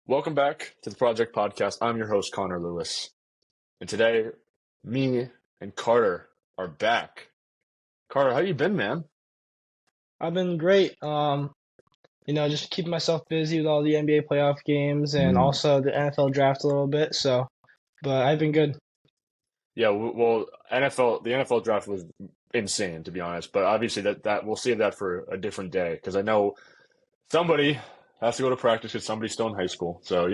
Welcome back to the Project Podcast. I'm your host, Connor Lewis. And today, me and Carter are back. Carter, how you been, man? I've been great. Just keeping myself busy with all the NBA playoff games and also the NFL draft a little bit. But I've been good. Yeah, well, the NFL draft was insane, to be honest. But obviously, that we'll save that for a different day because I know somebody has to go to practice because somebody's still in high school. So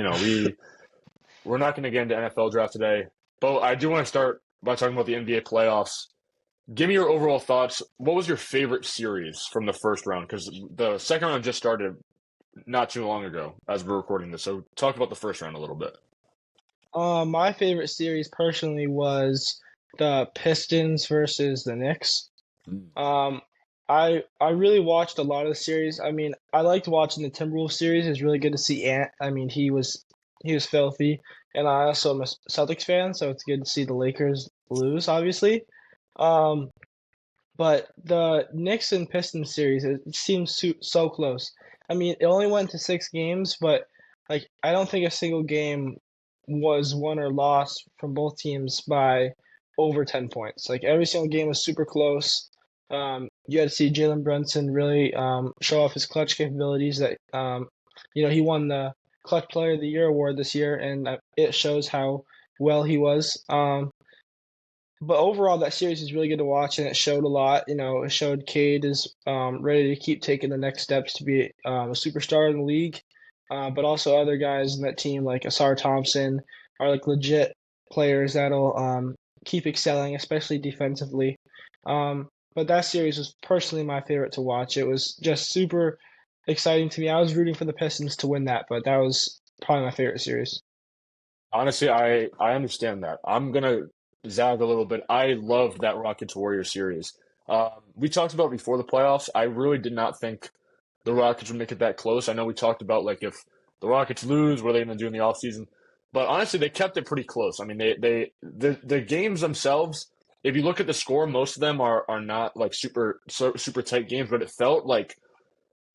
we're not going to get into NFL draft today. But I do want to start by talking about the NBA playoffs. Give me your overall thoughts. What was your favorite series from the first round? Because the second round just started not too long ago as we're recording this. So talk about the first round a little bit. My favorite series personally was the Pistons versus the Knicks. Mm. Um, I really watched a lot of the series. I mean, I liked watching the Timberwolves series. It's really good to see Ant. I mean, he was filthy, and I also am a Celtics fan, so it's good to see the Lakers lose, obviously. Um, But the Knicks and Pistons series, it seems so close. I mean, it only went to 6 games, but like I don't think a single game was won or lost from both teams by over 10 points. Like every single game was super close. You had to see Jalen Brunson really show off his clutch capabilities. He won the Clutch Player of the Year award this year, and it shows how well he was. But overall, that series is really good to watch, and it showed a lot. It showed Cade is ready to keep taking the next steps to be a superstar in the league. But also other guys in that team, like Asar Thompson, are like legit players that'll keep excelling, especially defensively. But that series was personally my favorite to watch. It was just super exciting to me. I was rooting for the Pistons to win that, but that was probably my favorite series. Honestly, I understand that. I'm gonna zag a little bit. I loved that Rockets Warriors series. We talked about before the playoffs. I really did not think the Rockets would make it that close. I know we talked about like if the Rockets lose, what are they going to do in the offseason? But honestly, they kept it pretty close. I mean, the games themselves, if you look at the score, most of them are not like super tight games, but it felt like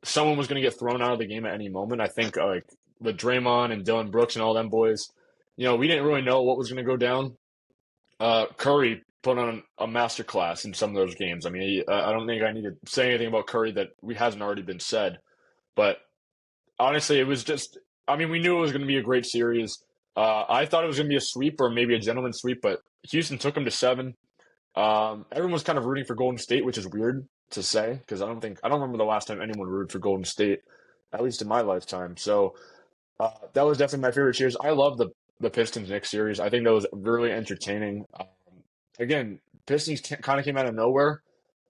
someone was going to get thrown out of the game at any moment. I think like with Draymond and Dylan Brooks and all them boys, we didn't really know what was going to go down. Curry put on a masterclass in some of those games. I mean, I don't think I need to say anything about Curry that we hasn't already been said. But honestly, it was just, I mean, we knew it was going to be a great series. I thought it was going to be a sweep or maybe a gentleman's sweep, but Houston took them to 7. Everyone was kind of rooting for Golden State, which is weird to say because I don't remember the last time anyone rooted for Golden State, at least in my lifetime. So that was definitely my favorite series. I love the Pistons Knicks series. I think that was really entertaining. Again, Pistons kind of came out of nowhere.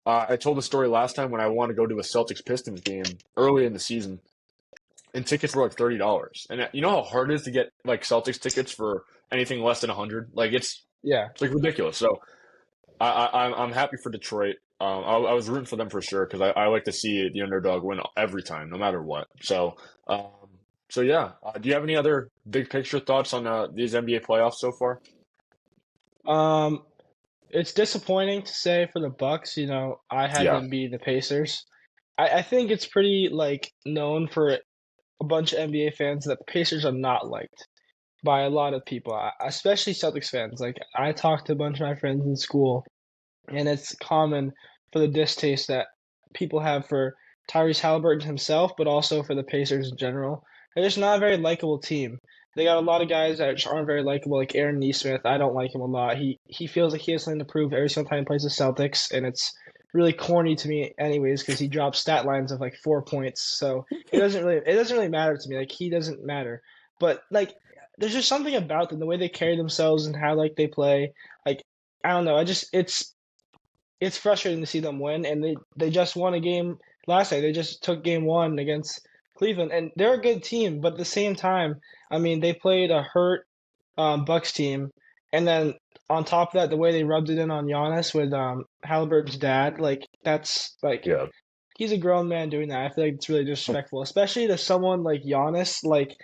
I told the story last time when I wanted to go to a Celtics Pistons game early in the season, and tickets were like $30. And you know how hard it is to get like Celtics tickets for anything less than 100. Like Yeah. it's like ridiculous. So I'm happy for Detroit. I was rooting for them for sure because I like to see the underdog win every time, no matter what. Um, so yeah. Do you have any other big picture thoughts on these NBA playoffs so far? Um, It's disappointing to say for the Bucks. I had Yeah. them beat the Pacers. I think it's pretty like known for a bunch of NBA fans that the Pacers are not liked by a lot of people, especially Celtics fans. Like I talked to a bunch of my friends in school, and it's common for the distaste that people have for Tyrese Halliburton himself, but also for the Pacers in general. They're just not a very likable team. They got a lot of guys that just aren't very likable, like Aaron Nesmith. I don't like him a lot. He feels like he has something to prove every single time he plays the Celtics, and it's really corny to me, anyways, because he drops stat lines of like 4 points. So it doesn't really matter to me. Like he doesn't matter. But like there's just something about them, the way they carry themselves and how like they play. Like I don't know. I just it's frustrating to see them win, and they just won a game last night. They just took game one against Cleveland, and they're a good team. But at the same time, I mean, they played a hurt Bucks team, and then on top of that, the way they rubbed it in on Giannis with Halliburton's dad, like that's like Yeah. he's a grown man doing that. I feel like it's really disrespectful, especially to someone like Giannis. Like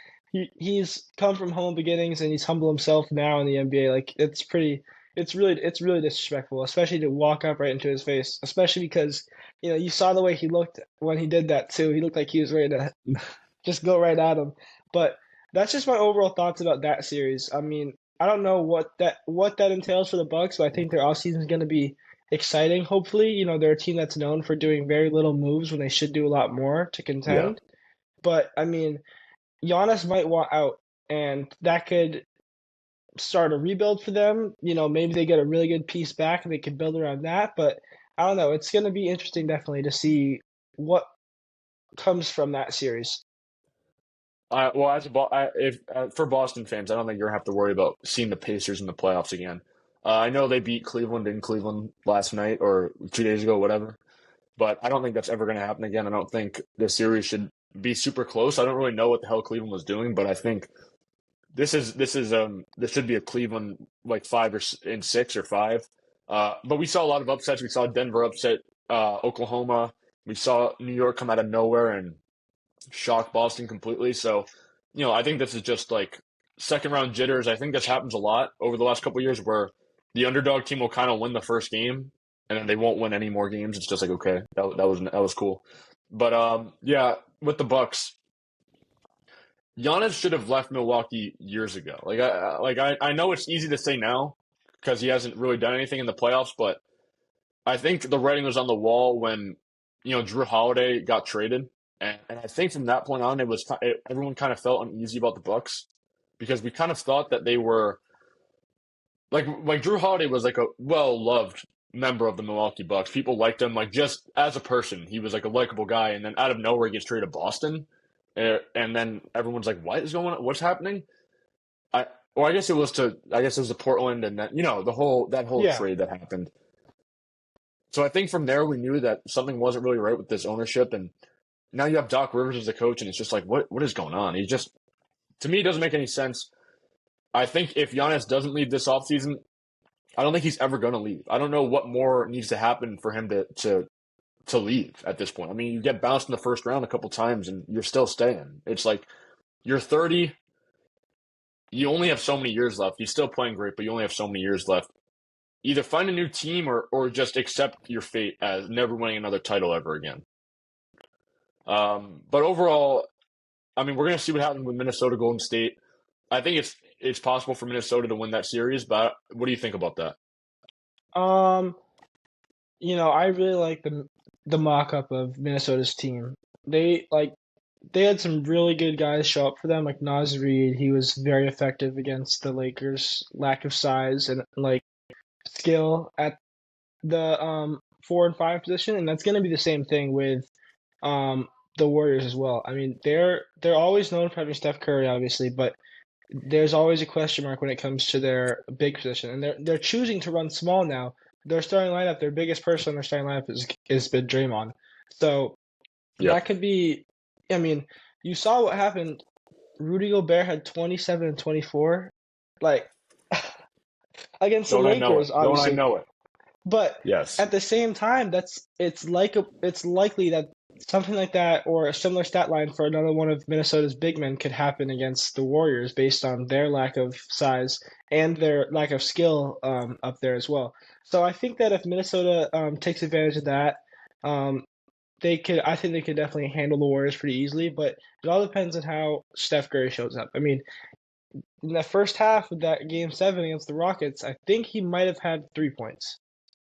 he's come from humble beginnings and he's humble himself now in the NBA. Like it's really disrespectful, especially to walk up right into his face, especially because you saw the way he looked when he did that too. He looked like he was ready to just go right at him. But that's just my overall thoughts about that series. I mean, I don't know what that entails for the Bucks, but I think their offseason is going to be exciting. Hopefully, they're a team that's known for doing very little moves when they should do a lot more to Yeah. contend. But I mean, Giannis might want out, and that could start a rebuild for them. Maybe they get a really good piece back and they can build around that. But I don't know. It's going to be interesting, definitely, to see what comes from that series. Well, as a if for Boston fans, I don't think you're gonna have to worry about seeing the Pacers in the playoffs again. I know they beat Cleveland in Cleveland last night or 2 days ago, whatever. But I don't think that's ever gonna happen again. I don't think this series should be super close. I don't really know what the hell Cleveland was doing, but I think this should be a Cleveland like in 6 or 5. But we saw a lot of upsets. We saw Denver upset Oklahoma. We saw New York come out of nowhere and shock Boston completely. So, I think this is just like second round jitters. I think this happens a lot over the last couple of years where the underdog team will kind of win the first game and then they won't win any more games. It's just like, okay, that was cool. But yeah, with the Bucks, Giannis should have left Milwaukee years ago. I know it's easy to say now because he hasn't really done anything in the playoffs, but I think the writing was on the wall when Drew Holiday got traded, and I think from that point on, everyone kind of felt uneasy about the Bucks because we kind of thought that they were like Drew Holiday was like a well loved member of the Milwaukee Bucks. People liked him like just as a person. He was like a likable guy, and then out of nowhere he gets traded to Boston, and then everyone's like, "What is going on? What's happening?" I guess it was to Portland, and then that whole Yeah. trade that happened. So I think from there we knew that something wasn't really right with this ownership, and now you have Doc Rivers as the coach, and it's just like, what is going on? He just, to me, it doesn't make any sense. I think if Giannis doesn't leave this offseason, I don't think he's ever going to leave. I don't know what more needs to happen for him to leave at this point. I mean, you get bounced in the first round a couple times, and you're still staying. It's like you're 30. You only have so many years left. You're still playing great, but you only have so many years left. Either find a new team or just accept your fate as never winning another title ever again. But overall, I mean, we're going to see what happens with Minnesota Golden State. I think it's possible for Minnesota to win that series, but what do you think about that? Um, I really like the mock-up of Minnesota's team. They had some really good guys show up for them, like Naz Reid. He was very effective against the Lakers' lack of size and like skill at the 4 and 5 position, and that's going to be the same thing with um the Warriors as well. I mean, they're always known for having Steph Curry, obviously, but there's always a question mark when it comes to their big position, and they're choosing to run small now. Their starting lineup, their biggest person on their starting lineup is been Draymond. So Yep. that could be. I mean, you saw what happened. Rudy Gobert had 27 and 24, like against the Don't I know it? Lakers, Don't I obviously. know it? But Yes. at the same time, it's likely that something like that or a similar stat line for another one of Minnesota's big men could happen against the Warriors based on their lack of size and their lack of skill up there as well. So I think that if Minnesota takes advantage of that, um, they could. I think they could definitely handle the Warriors pretty easily. But it all depends on how Steph Curry shows up. I mean, in the first half of that Game 7 against the Rockets, I think he might have had 3 points.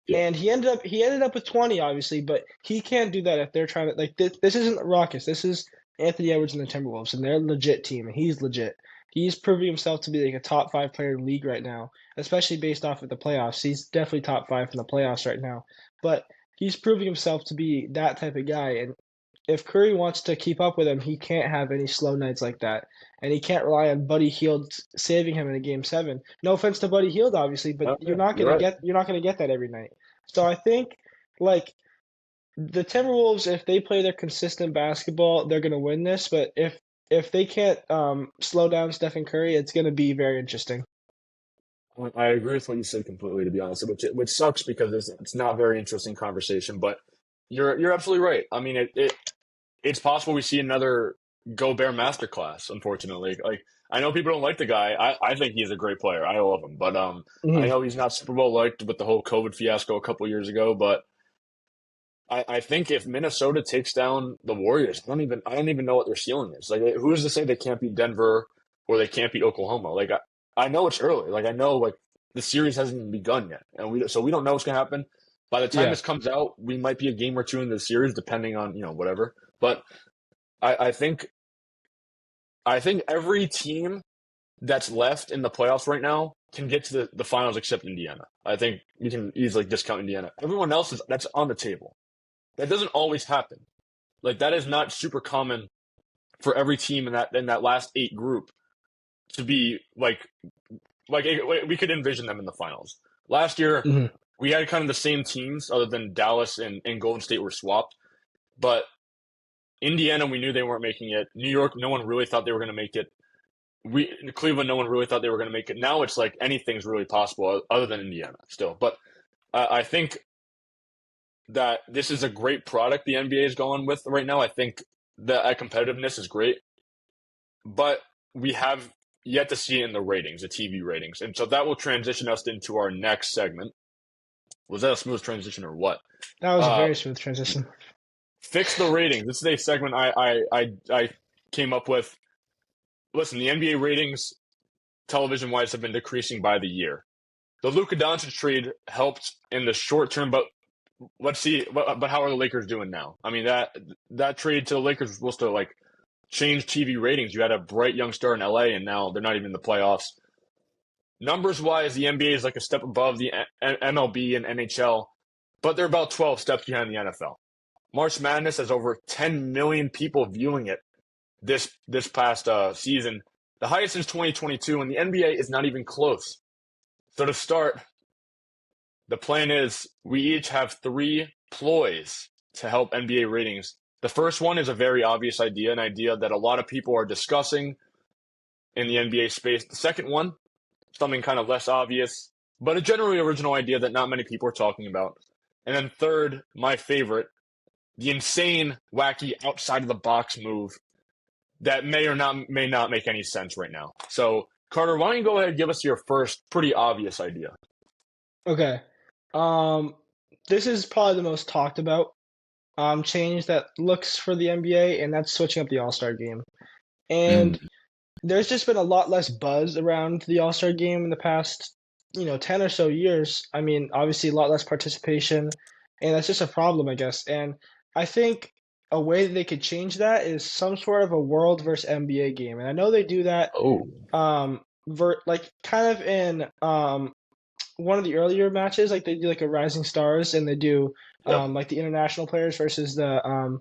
Yeah. And he ended up with 20, obviously, but he can't do that if they're trying to like this isn't the Rockets. This is Anthony Edwards and the Timberwolves, and they're a legit team, and he's legit. He's proving himself to be like a top 5 player in the league right now, especially based off of the playoffs. He's definitely top 5 in the playoffs right now. But he's proving himself to be that type of guy, and if Curry wants to keep up with him, he can't have any slow nights like that, and he can't rely on Buddy Hield saving him in a Game 7. No offense to Buddy Hield, obviously, but Oh, yeah, you're right. you're not gonna get that every night. So I think like the Timberwolves, if they play their consistent basketball, they're gonna win this. But if they can't slow down Stephen Curry, it's gonna be very interesting. I agree with what you said completely, to be honest, which sucks because it's not a very interesting conversation. But you're absolutely right. I mean, it's possible we see another Gobert masterclass. Unfortunately, like I know people don't like the guy. I think he's a great player. I love him, but I Mhm. know he's not Super Bowl liked with the whole COVID fiasco a couple years ago. But I think if Minnesota takes down the Warriors, I don't even know what their ceiling is. Like, who is to say they can't beat Denver? or they can't beat Oklahoma. Like I know it's early. Like I know like the series hasn't even begun yet, and we don't know what's gonna happen. By the time Yeah. this comes out, we might be a game or two in the series, depending on whatever. But I think every team that's left in the playoffs right now can get to the finals except Indiana. I think you can easily discount Indiana. Everyone else that's on the table. That doesn't always happen. Like that is not super common for every team in that last 8 group to be like we could envision them in the finals. Last year Hmm. we had kind of the same teams other than Dallas and Golden State were swapped, but Indiana we knew they weren't making it. New York, no one really thought they were going to make it. Cleveland, no one really thought they were going to make it. Now it's like anything's really possible other than Indiana still. But I think that this is a great product the NBA is going with right now. I think that competitiveness is great, but we have yet to see it in the ratings, the TV ratings. And so that will transition us into our next segment. Was that a smooth transition or what? That was a Uh, very smooth transition. Fix the ratings. This is a segment I came up with. Listen, the NBA ratings, television wise, have been decreasing by the year. The Luka Doncic trade helped in the short term, but let's see. But how are the Lakers doing now? I mean that trade to the Lakers was supposed to like change TV ratings. You had a bright young star in LA, and now they're not even in the playoffs. Numbers wise, the NBA is like a step above the MLB and NHL, but they're about 12 steps behind the NFL. March Madness has over 10 million people viewing it this past season, the highest since 2022, and the NBA is not even close. So to start, the plan is we each have 3 ploys to help NBA ratings. The first one is a very obvious idea, an idea that a lot of people are discussing in the NBA space. The second one, something kind of less obvious, but a generally original idea that not many people are talking about. And then third, my favorite, the insane, wacky, outside of the box move that may not make any sense right now. So, Carter, why don't you go ahead and give us your first pretty obvious idea? Okay. Um, this is probably the most talked about change that looks for the NBA, and that's switching up the All-Star game. And Mm. there's just been a lot less buzz around the All-Star game in the past, 10 or so years. I mean, obviously a lot less participation, and that's just a problem, I guess. And I think a way that they could change that is some sort of a World versus NBA game. And I know they do that Oh, like kind of in one of the earlier matches, like they do like a Rising Stars, and they do yep. like the international players versus the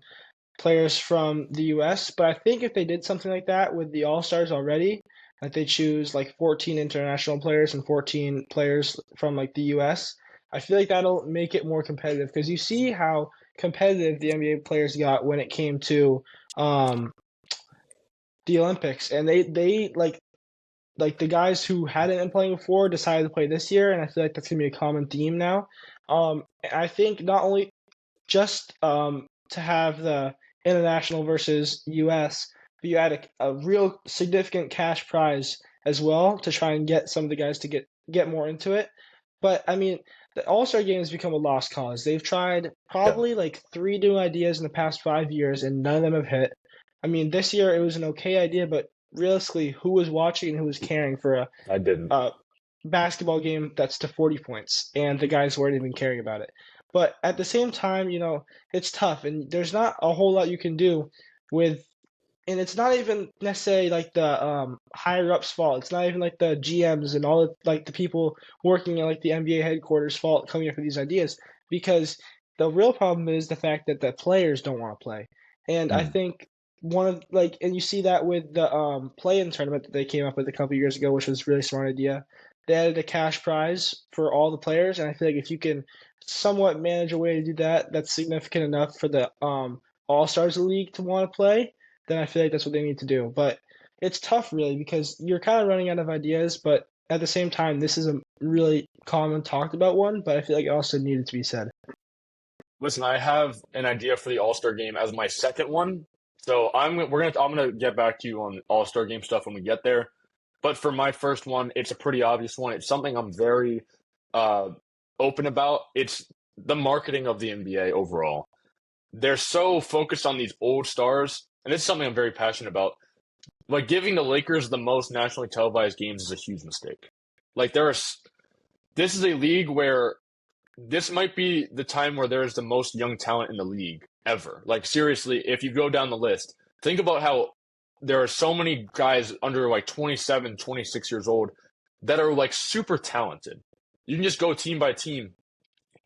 players from the U.S. But I think if they did something like that with the All Stars already, like they choose like 14 international players and 14 players from like the U.S., I feel like that'll make it more competitive because you see how competitive the NBA players got when it came to um, the Olympics, and they like the guys who hadn't been playing before decided to play this year, and I feel like that's gonna be a common theme now. I think not only just to have the international versus U.S., but you add a real significant cash prize as well to try and get some of the guys to get more into it. But I mean, the All Star game has become a lost cause. They've tried Yeah, probably like 3 new ideas in the past 5 years, and none of them have hit. I mean, this year it was an okay idea, but realistically, who was watching and who was caring for I didn't. a basketball game that's to 40 points, and the guys weren't even caring about it. But at the same time, it's tough, and there's not a whole lot you can do with. And it's not even necessarily like the higher ups' fault. It's not even like the GMs and all like the people working at like the NBA headquarters' fault coming up with these ideas, because the real problem is the fact that the players don't want to play. And I Mm. think one of like, and you see that with the play-in tournament that they came up with a couple years ago, which was a really smart idea. They added a cash prize for all the players, and I feel like if you can somewhat manage a way to do that, that's significant enough for the All Stars League to want to play, then I feel like that's what they need to do. But it's tough, really, because you're kind of running out of ideas. But at the same time, this is a really common talked about one. But I feel like it also needed to be said. Listen, I have an idea for the All Star game as my second one. So I'm gonna get back to you on All Star game stuff when we get there. But for my first one, it's a pretty obvious one. It's something I'm very uh, open about. It's the marketing of the NBA overall. They're so focused on these old stars, and this is something I'm very passionate about. like giving the Lakers the most nationally televised games is a huge mistake. Like this is a league where this might be the time where there is the most young talent in the league ever. Like seriously, if you go down the list, think about how there are so many guys under like 27, 26 years old that are like super talented. You can just go team by team.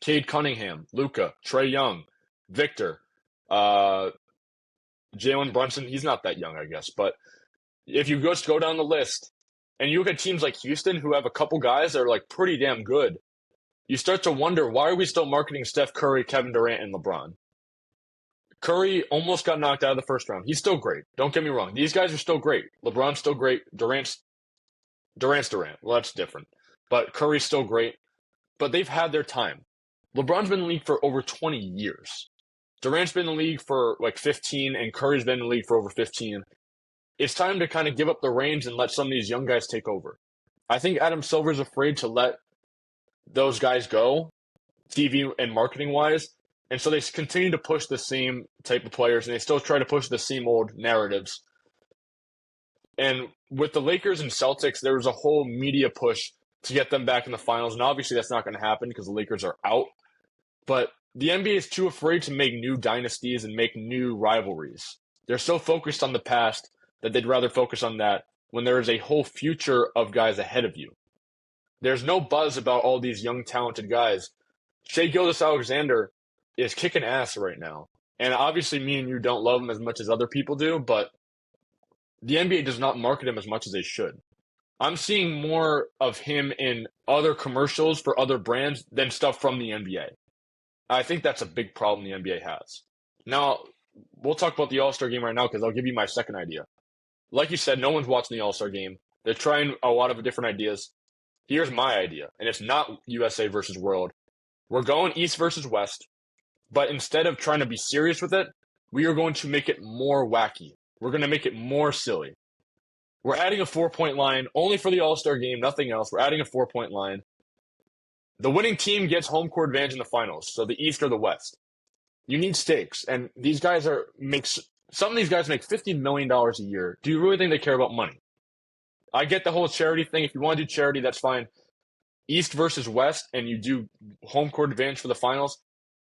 Cade Cunningham, Luka, Trae Young, Victor, Jalen Brunson. He's not that young, I guess. But if you just go down the list and you look at teams like Houston who have a couple guys that are like pretty damn good, you start to wonder, why are we still marketing Steph Curry, Kevin Durant, and LeBron? Curry almost got knocked out of the first round. He's still great. Don't get me wrong. These guys are still great. LeBron's still great. Durant's Durant. Well, that's different. But Curry's still great. But they've had their time. LeBron's been in the league for over 20 years. Durant's been in the league for like 15, and Curry's been in the league for over 15. It's time to kind of give up the reins and let some of these young guys take over. I think Adam Silver's afraid to let those guys go, TV and marketing wise. And so they continue to push the same type of players, and they still try to push the same old narratives. And with the Lakers and Celtics, there was a whole media push to get them back in the finals. And obviously that's not going to happen because the Lakers are out. But the NBA is too afraid to make new dynasties and make new rivalries. They're so focused on the past that they'd rather focus on that when there is a whole future of guys ahead of you. There's no buzz about all these young, talented guys. Shai Gilgeous-Alexander is kicking ass right now. And obviously me and you don't love him as much as other people do, but the NBA does not market him as much as they should. I'm seeing more of him in other commercials for other brands than stuff from the NBA. I think that's a big problem the NBA has. Now, we'll talk about the All-Star game right now because I'll give you my second idea. Like you said, no one's watching the All-Star game. They're trying a lot of different ideas. Here's my idea, and it's not USA versus World. We're going East versus West, but instead of trying to be serious with it, we are going to make it more wacky. We're going to make it more silly. We're adding a 4-point line only for the All-Star game, nothing else. We're adding a 4-point line. The winning team gets home court advantage in the finals, so the East or the West. You need stakes, and these guys some of these guys make $50 million a year. Do you really think they care about money? I get the whole charity thing. If you want to do charity, that's fine. East versus West, and you do home court advantage for the finals,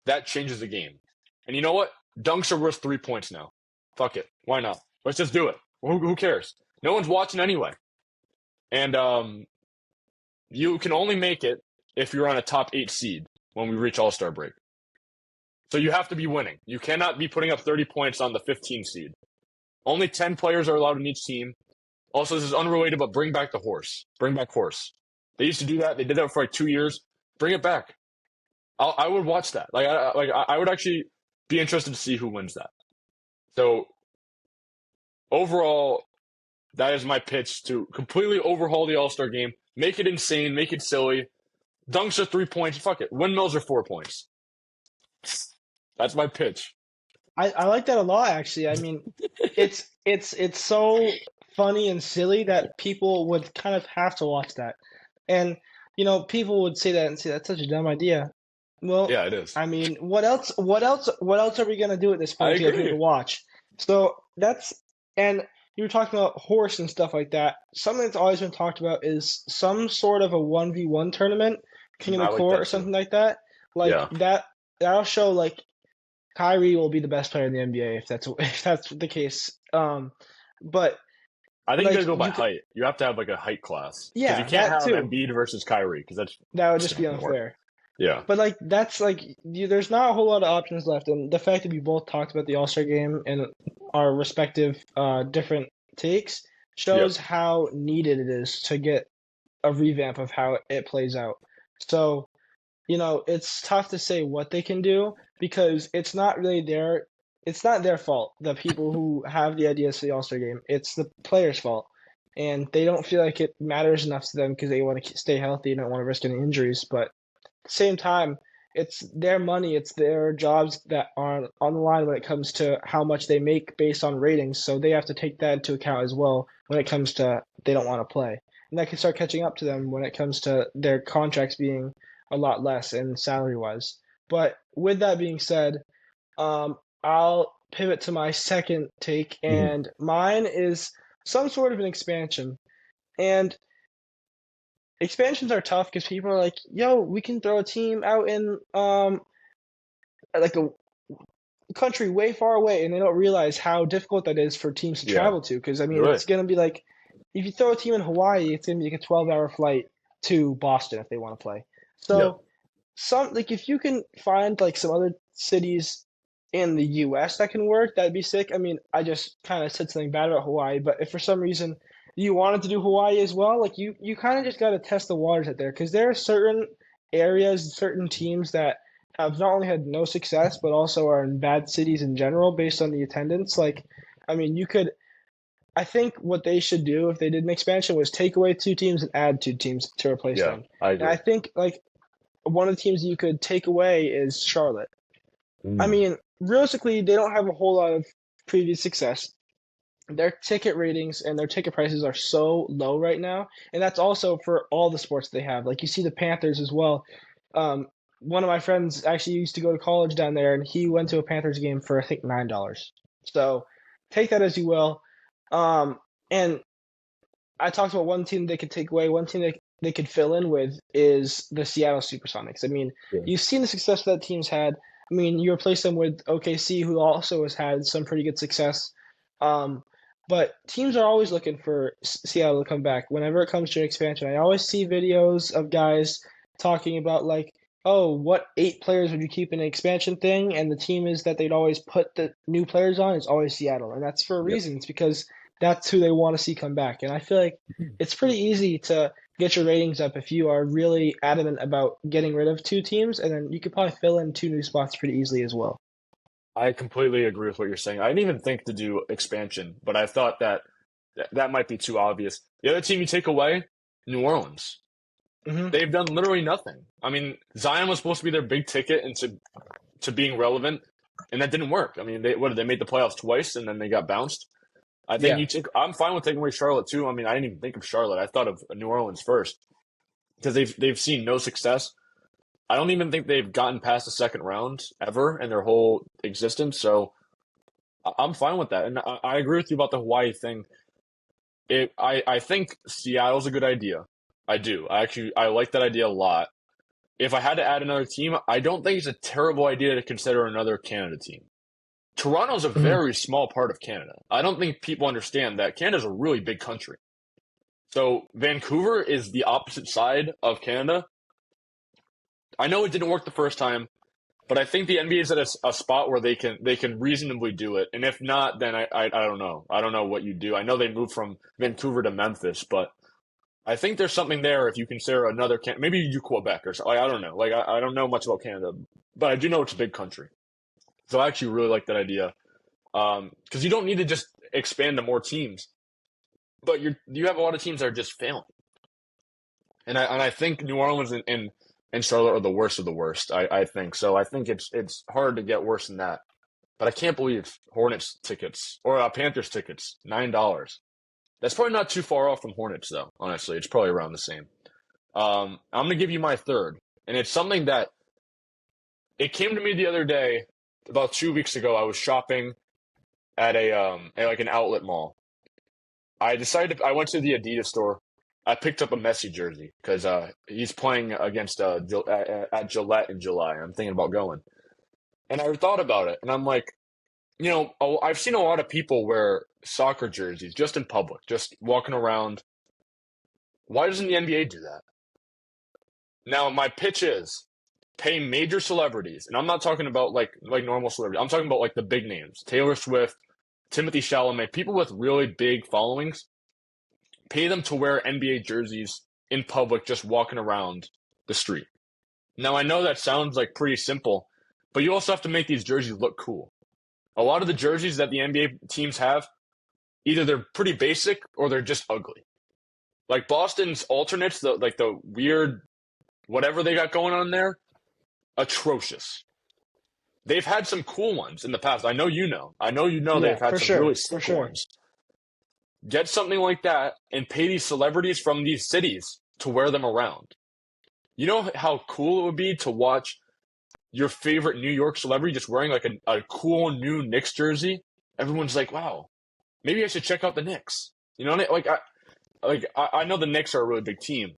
that changes the game. And you know what? Dunks are worth 3 points now. Fuck it. Why not? Let's just do it. Who cares? No one's watching anyway. And you can only make it if you're on a top 8 seed when we reach All-Star break. So you have to be winning. You cannot be putting up 30 points on the 15 seed. Only 10 players are allowed in each team. Also, this is unrelated, but bring back the horse. Bring back horse. They used to do that. They did that for like 2 years. Bring it back. I would watch that. I would actually be interested to see who wins that. So overall, that is my pitch to completely overhaul the All-Star game. Make it insane. Make it silly. Dunks are 3 points. Fuck it. Windmills are 4 points. That's my pitch. I like that a lot, actually. I mean, it's so funny and silly that people would kind of have to watch that. And, people would say that and say, that's such a dumb idea. Well, Yeah, it is. I mean, what else are we gonna do at this point I to get agree. people to watch? So and you were talking about horse and stuff like that. Something that's always been talked about is some sort of a 1v1 tournament, King of I the like Court that or too. something like that. Like Yeah. that'll show like Kyrie will be the best player in the NBA if that's the case. But I think you like gotta go by you could, height. You have to have like a height class because you yeah, can't that have too. Embiid versus Kyrie because That would that's just not be gonna work. unfair. Yeah. But like that's like there's not a whole lot of options left, and the fact that we both talked about the All-Star game and our respective different takes shows Yep. how needed it is to get a revamp of how it plays out. So, it's tough to say what they can do because it's not their fault. The people who have the ideas for the All-Star game, it's the players' fault, and they don't feel like it matters enough to them because they want to stay healthy and don't want to risk any injuries, but same time, it's their money, it's their jobs that are on the line when it comes to how much they make based on ratings. So they have to take that into account as well when it comes to they don't want to play. And that can start catching up to them when it comes to their contracts being a lot less in salary wise. But with that being said, I'll pivot to my second take, and mine is some sort of an expansion. And expansions are tough because people are like, "Yo, we can throw a team out in like a country way far away," and they don't realize how difficult that is for teams to Yeah, travel to. Because I mean, you're right. it's gonna be like if you throw a team in Hawaii, it's gonna be like a 12-hour flight to Boston if they want to play. Yep. So some like if you can find like some other cities in the US that can work, that'd be sick. I mean, I just kind of said something bad about Hawaii, but if for some reason you wanted to do Hawaii as well, like you kind of just got to test the waters out there because there are certain areas, certain teams that have not only had no success but also are in bad cities in general based on the attendance. Like, I mean, you could. I think what they should do if they did an expansion was take away two teams and add two teams to replace Yeah, them. I And I agree. think like one of the teams you could take away is Charlotte. I Mm, mean, realistically, they don't have a whole lot of previous success. Their ticket ratings and their ticket prices are so low right now, and that's also for all the sports they have. Like you see the Panthers as well. Um, one of my friends actually used to go to college down there, and he went to a Panthers game for I think $9. So take that as you will. And I talked about one team they could take away. One team they could fill in with is the Seattle Supersonics. I mean, yeah. you've seen the success that team's had. I mean, you replace them with OKC, who also has had some pretty good success. Um, but teams are always looking for Seattle to come back. Whenever it comes to an expansion, I always see videos of guys talking about like, oh, what 8 players would you keep in an expansion thing? And the team is that they'd always put the new players on is always Seattle, and that's for a Yep. reason. It's because that's who they want to see come back. And I feel like it's pretty easy to get your ratings up if you are really adamant about getting rid of two teams, and then you could probably fill in two new spots pretty easily as well. I completely agree with what you're saying. I didn't even think to do expansion, but I thought that that might be too obvious. The other team you take away, New Orleans. Hmm. They've done literally nothing. I mean, Zion was supposed to be their big ticket into being relevant, and that didn't work. I mean, they made the playoffs twice and then they got bounced. I think Yeah. you take. I'm fine with taking away Charlotte too. I mean, I didn't even think of Charlotte. I thought of New Orleans first because they've seen no success. I don't even think they've gotten past the second round ever in their whole existence. So I'm fine with that, and I agree with you about the Hawaii thing. I think Seattle's a good idea. I do. I like that idea a lot. If I had to add another team, I don't think it's a terrible idea to consider another Canada team. Toronto's a Hmm. very small part of Canada. I don't think people understand that Canada's a really big country. So Vancouver is the opposite side of Canada. I know it didn't work the first time, but I think the NBA is at a spot where they can reasonably do it. And if not, then I don't know. I don't know what you do. I know they moved from Vancouver to Memphis, but I think there's something there if you consider another maybe you do Quebec or something. Like, I don't know. Like I don't know much about Canada, but I do know it's a big country. So I actually really like that idea. Because you don't need to just expand to more teams, but you have a lot of teams that are just failing. And I think New Orleans and Charlotte are the worst of the worst. I think so. I think it's hard to get worse than that. But I can't believe Hornets tickets or Panthers tickets $9. That's probably not too far off from Hornets though. Honestly, it's probably around the same. I'm gonna give you my third, and it's something that it came to me the other day. About 2 weeks ago, I was shopping at like an outlet mall. I went to the Adidas store. I picked up a Messi jersey because he's playing against at Gillette in July. I'm thinking about going, and I thought about it, and I'm like, I've seen a lot of people wear soccer jerseys just in public, just walking around. Why doesn't the NBA do that? Now, my pitch is pay major celebrities, and I'm not talking about like normal celebrities. I'm talking about like the big names, Taylor Swift, Timothy Chalamet, people with really big followings. Pay them to wear NBA jerseys in public, just walking around the street. Now, I know that sounds like pretty simple, but you also have to make these jerseys look cool. A lot of the jerseys that the NBA teams have, either they're pretty basic or they're just ugly. Like Boston's alternates, the weird whatever they got going on there, atrocious. They've had some cool ones in the past. I know you know. I know you know they've Yeah, had for some really sure, for sick sure. ones. Get something like that and pay these celebrities from these cities to wear them around. You know how cool it would be to watch your favorite New York celebrity just wearing like a cool new Knicks jersey? Everyone's like, wow, maybe I should check out the Knicks. You know, I know the Knicks are a really big team,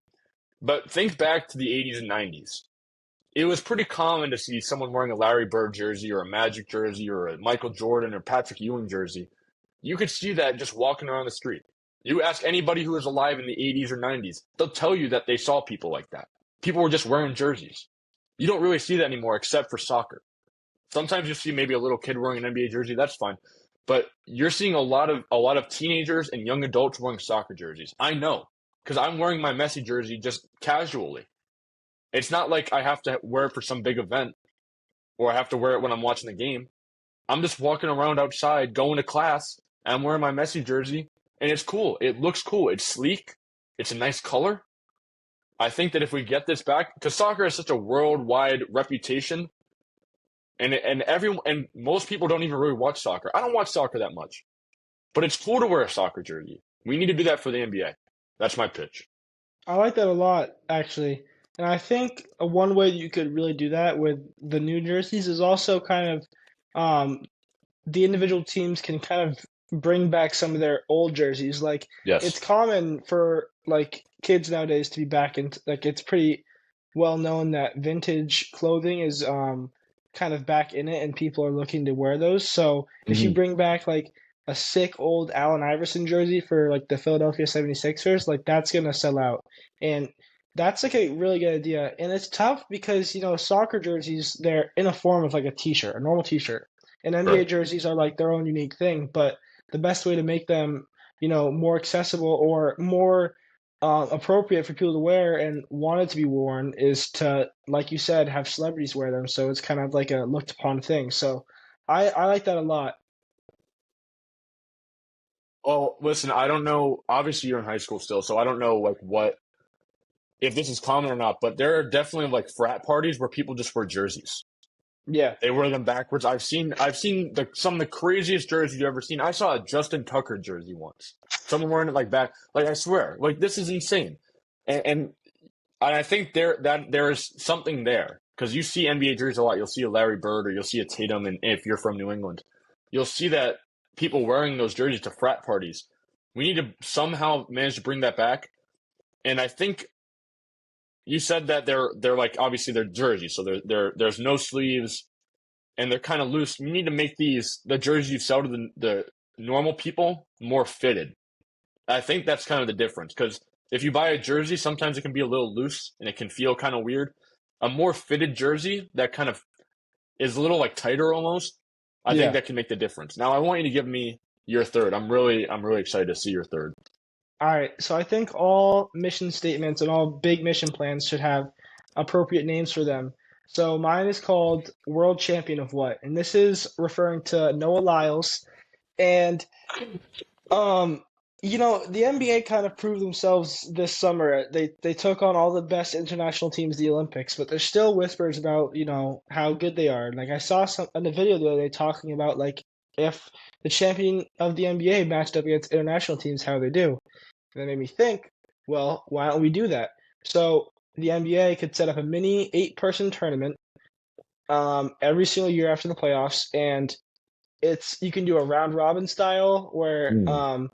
but think back to the 80s and 90s. It was pretty common to see someone wearing a Larry Bird jersey or a Magic jersey or a Michael Jordan or Patrick Ewing jersey. You could see that just walking around the street. You ask anybody who was alive in the 80s or 90s, they'll tell you that they saw people like that. People were just wearing jerseys. You don't really see that anymore except for soccer. Sometimes you see maybe a little kid wearing an NBA jersey, that's fine. But you're seeing a lot of teenagers and young adults wearing soccer jerseys. I know, because I'm wearing my Messi jersey just casually. It's not like I have to wear it for some big event or I have to wear it when I'm watching the game. I'm just walking around outside, going to class, and I'm wearing my Messi jersey, and it's cool. It looks cool. It's sleek. It's a nice color. I think that if we get this back, because soccer has such a worldwide reputation, and most people don't even really watch soccer. I don't watch soccer that much, but it's cool to wear a soccer jersey. We need to do that for the NBA. That's my pitch. I like that a lot, actually. And I think one way that you could really do that with the new jerseys is also kind of um, the individual teams can kind of bring back some of their old jerseys. Like it's Yes. common for like kids nowadays to be back in like it's pretty well known that vintage clothing is kind of back in it and people are looking to wear those. So if you Hmm. bring back like a sick old Allen Iverson jersey for like the Philadelphia 76ers, like that's gonna sell out. And that's like a really good idea. And it's tough because, soccer jerseys, they're in a form of like a t-shirt, a normal t-shirt. And NBA Right. jerseys are like their own unique thing, but the best way to make them, more accessible or more appropriate for people to wear and wanted to be worn is to, like you said, have celebrities wear them. So it's kind of like a looked upon thing. So I like that a lot. Oh, listen, I don't know. Obviously, you're in high school still, so I don't know like what if this is common or not. But there are definitely like frat parties where people just wear jerseys. Yeah. They wear them backwards. I've seen some of the craziest jerseys you've ever seen. I saw a Justin Tucker jersey once. Someone wearing it like back. Like I swear, like this is insane. And I think there is something there because you see NBA jerseys a lot. You'll see a Larry Bird or you'll see a Tatum, and if you're from New England, you'll see that people wearing those jerseys to frat parties. We need to somehow manage to bring that back. And I think you said that they're like obviously they're jerseys, so there's no sleeves and they're kind of loose. We need to make the jerseys you sell to the normal people more fitted. I think that's kind of the difference because if you buy a jersey, sometimes it can be a little loose and it can feel kind of weird. A more fitted jersey that kind of is a little like tighter almost. I think Yeah. that can make the difference. Now I want you to give me your third. I'm really excited to see your third. All right, so I think all mission statements and all big mission plans should have appropriate names for them. So mine is called World Champion of What? And this is referring to Noah Lyles. And um, the NBA kind of proved themselves this summer. They took on all the best international teams at the Olympics, but there's still whispers about, how good they are. Like I saw some in the video the other day talking about like if the champion of the NBA matched up against international teams, how they do. And that made me think, well, why don't we do that? So the NBA could set up a mini 8-person tournament every single year after the playoffs, and it's you can do a round robin style where Mm.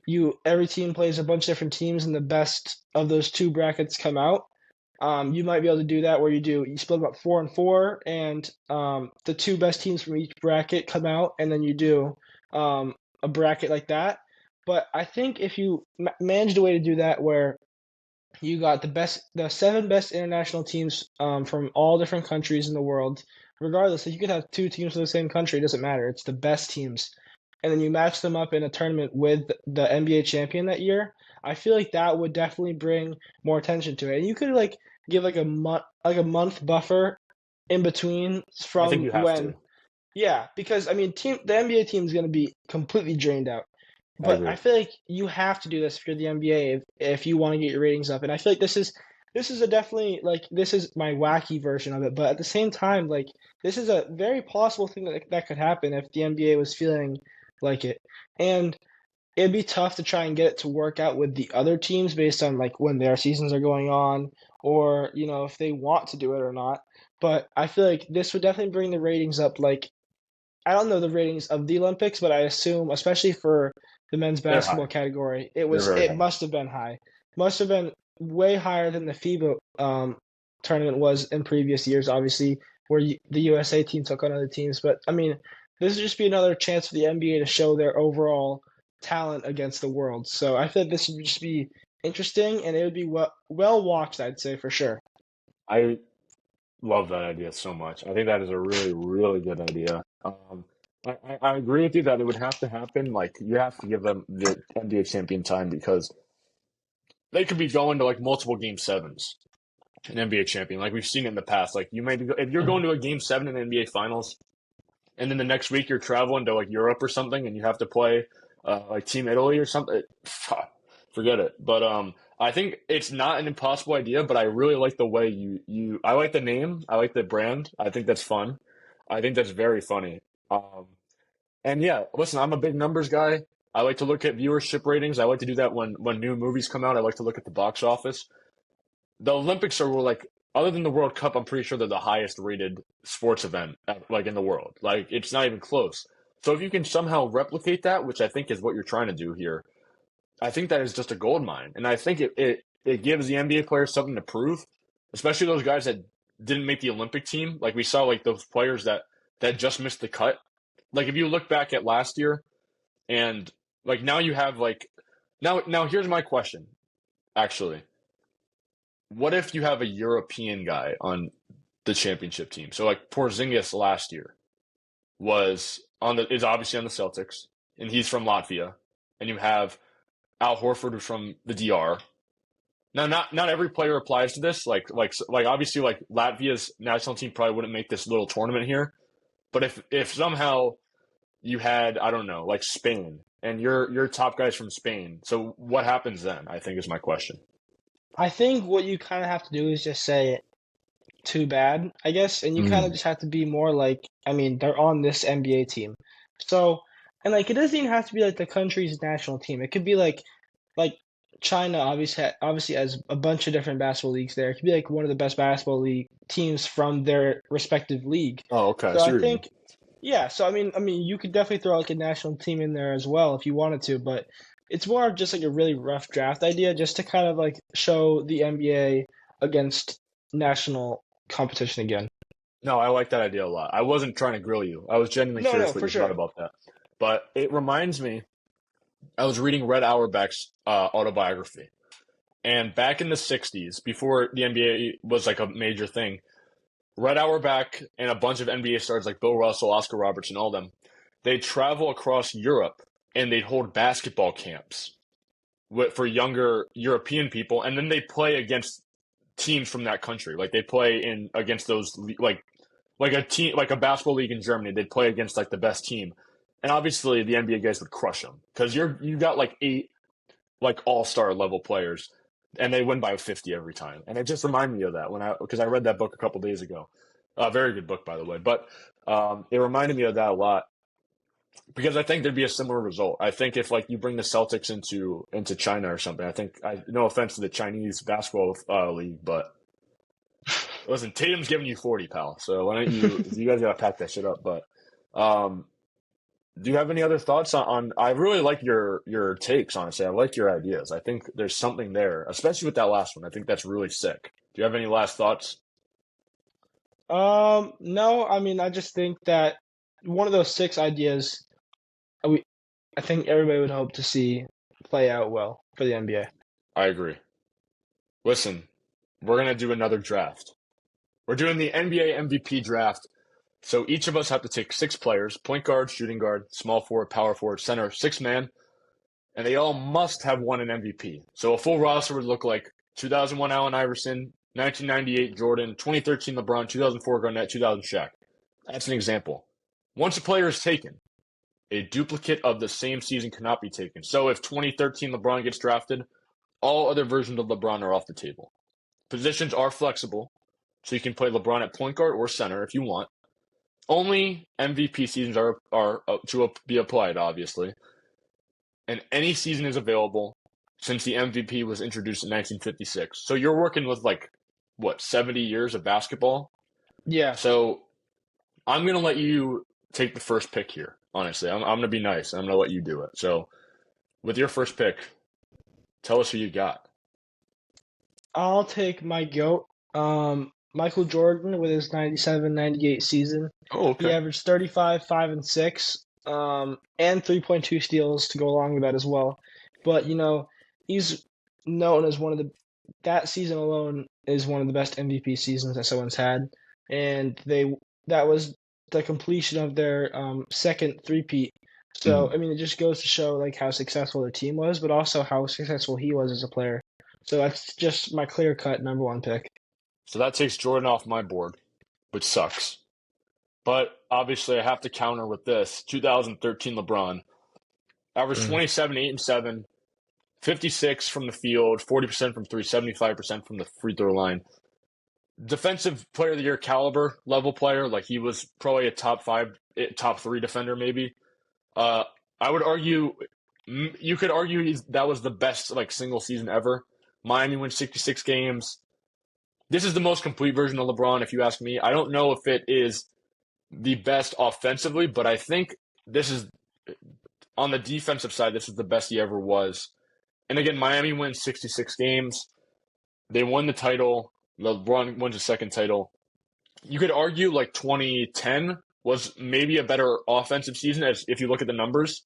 you every team plays a bunch of different teams, and the best of those two brackets come out. You might be able to do that where you split them up 4 and 4, and the two best teams from each bracket come out, and then you do a bracket like that. But I think if you managed a way to do that where you got the 7 best international teams from all different countries in the world, regardless, if you could have two teams from the same country, it doesn't matter. It's the best teams, and then you match them up in a tournament with the NBA champion that year. I feel like that would definitely bring more attention to it. And you could like give like a month buffer in between I think from you have when to. yeah, because I mean, the NBA team is going to be completely drained out. I But I agree. feel like you have to do this if you're the NBA if you want to get your ratings up. And I feel like this is a definitely like this is my wacky version of it. But at the same time, like this is a very possible thing that could happen if the NBA was feeling like it. And it'd be tough to try and get it to work out with the other teams based on like when their seasons are going on or if they want to do it or not. But I feel like this would definitely bring the ratings up like I don't know the ratings of the Olympics, but I assume, especially for the men's They're high. basketball category. They're very It high. must have been high. Must have been way higher than the FIBA tournament was in previous years, obviously, where the USA team took on other teams. But I mean, this would just be another chance for the NBA to show their overall talent against the world. So I feel like this would just be interesting, and it would be well watched, I'd say for sure. I love that idea so much. I think that is a really, really good idea. I agree with you that it would have to happen. Like you have to give them the NBA champion time because they could be going to like multiple game sevens, an NBA champion. Like we've seen it in the past. Like you might be if you're going to a game seven in the NBA finals, and then the next week you're traveling to like Europe or something, and you have to play like Team Italy or something. Forget it. But I think it's not an impossible idea. But I really like the way you. I like the name. I like the brand. I think that's fun. I think that's very funny. And yeah, listen, I'm a big numbers guy. I like to look at viewership ratings. I like to do that when new movies come out. I like to look at the box office. The Olympics are like other than the World Cup, I'm pretty sure they're the highest rated sports event like in the world. Like it's not even close. So if you can somehow replicate that, which I think is what you're trying to do here, I think that is just a gold mine. And I think it gives the NBA players something to prove, especially those guys that didn't make the Olympic team. Like we saw like those players that just missed the cut. Like if you look back at last year and like now you have like now here's my question, actually. What if you have a European guy on the championship team? So like Porzingis last year is obviously on the Celtics, and he's from Latvia, and you have Al Horford who's from the DR. Now, not every player applies to this. Like obviously, like Latvia's national team probably wouldn't make this little tournament here. But if somehow you had I don't know like Spain and your top guys from Spain, so what happens then? I think is my question. I think what you kind of have to do is just say too bad, I guess, and you kind of Mm. just have to be more like, I mean, they're on this NBA team, so and like it doesn't even have to be like the country's national team. It could be like China obviously has a bunch of different basketball leagues there. It could be like one of the best basketball league teams from their respective league. Oh, okay. I So see I what you mean. think yeah, so I mean you could definitely throw like a national team in there as well if you wanted to, but it's more of just like a really rough draft idea just to kind of like show the NBA against national competition again. No, I like that idea a lot. I wasn't trying to grill you. I was genuinely No, curious what for you thought sure. about that. But it reminds me, I was reading Red Auerbach's autobiography. And back in the 60s, before the NBA was like a major thing, Red Auerbach and a bunch of NBA stars like Bill Russell, Oscar Robertson, all them, they'd travel across Europe and they'd hold basketball camps for younger European people. And then they'd play against teams from that country. Like they play in against those like a team like a basketball league in Germany, they'd play against like the best team, and obviously the NBA guys would crush them because you got like eight like all-star level players, and they win by 50 every time, and it just reminded me of that when I because I read that book a couple days ago, a very good book by the way, but it reminded me of that a lot because I think there'd be a similar result. I think if like you bring the Celtics into China or something, I think I no offense to the Chinese basketball league, but listen, Tatum's giving you 40, pal. So why don't you guys gotta pack that shit up. But um, do you have any other thoughts I really like your takes, honestly. I like your ideas. I think there's something there, especially with that last one. I think that's really sick. Do you have any last thoughts? No, I mean, I just think that one of those six ideas we I think everybody would hope to see play out well for the NBA. I agree. Listen, we're gonna do another draft. We're doing the NBA MVP draft. So each of us have to take six players: point guard, shooting guard, small forward, power forward, center, six man, and they all must have won an MVP. So a full roster would look like 2001 Allen Iverson, 1998 Jordan, 2013 LeBron, 2004 Garnett, 2000 Shaq. That's an example. Once a player is taken, a duplicate of the same season cannot be taken. So if 2013 LeBron gets drafted, all other versions of LeBron are off the table. Positions are flexible, so you can play LeBron at point guard or center if you want. Only MVP seasons are to be applied, obviously, and any season is available since the MVP was introduced in 1956. So you're working with like what 70 years of basketball. Yeah. So I'm gonna let you take the first pick here. Honestly, I'm gonna be nice. I'm gonna let you do it. So with your first pick, tell us who you got. I'll take my GOAT, Michael Jordan with his 97-98 season. Oh, He okay. averaged 35, 5, and 6, and 3.2 steals to go along with that as well. But, he's known as that season alone is one of the best MVP seasons that someone's had. And that was the completion of their second three-peat. So, Mhm. I mean, it just goes to show like how successful their team was, but also how successful he was as a player. So that's just my clear-cut number one pick. So that takes Jordan off my board, which sucks. But obviously, I have to counter with this. 2013 LeBron averaged Mm. 27, 8, and 7, 56 from the field, 40% from three, 75% from the free throw line. Defensive player of the year caliber level player. Like he was probably a top 5, top 3 defender, maybe. Uh, I would argue, you could argue that was the best like single season ever. Miami wins 66 games. This is the most complete version of LeBron, if you ask me. I don't know if it is the best offensively, but I think this is on the defensive side. This is the best he ever was. And again, Miami wins 66 games. They won the title. LeBron wins the second title. You could argue like 2010 was maybe a better offensive season as if you look at the numbers.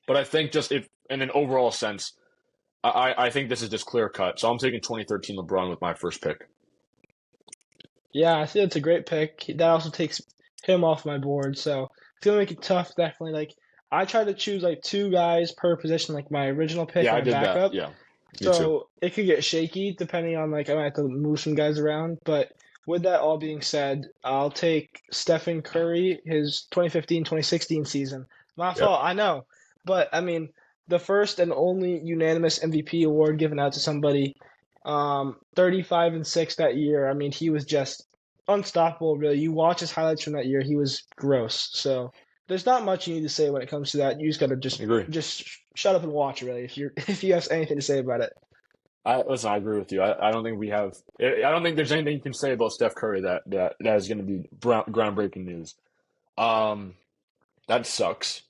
But I think just if in an overall sense, I think this is just clear cut. So I'm taking 2013 LeBron with my first pick. Yeah, I think it's a great pick. That also takes him off my board, so it's gonna make it tough. Definitely, like I try to choose like two guys per position, like my original pick Yeah, and I my did that. backup. Yeah, me too. So it could get shaky depending on like I might have to move some guys around. But with that all being said, I'll take Stephen Curry, his 2015-2016 season. My Yep. fault, I know. But I mean, the first and only unanimous MVP award given out to somebody, 35 and 6 that year. I mean, he was just unstoppable, really. You watch his highlights from that year, he was gross. So there's not much you need to say when it comes to that. You just gotta I agree. just shut up and watch, really, if you have anything to say about it. I agree with you. I don't think we have. I don't think there's anything you can say about Steph Curry that is going to be groundbreaking news. Um, that sucks.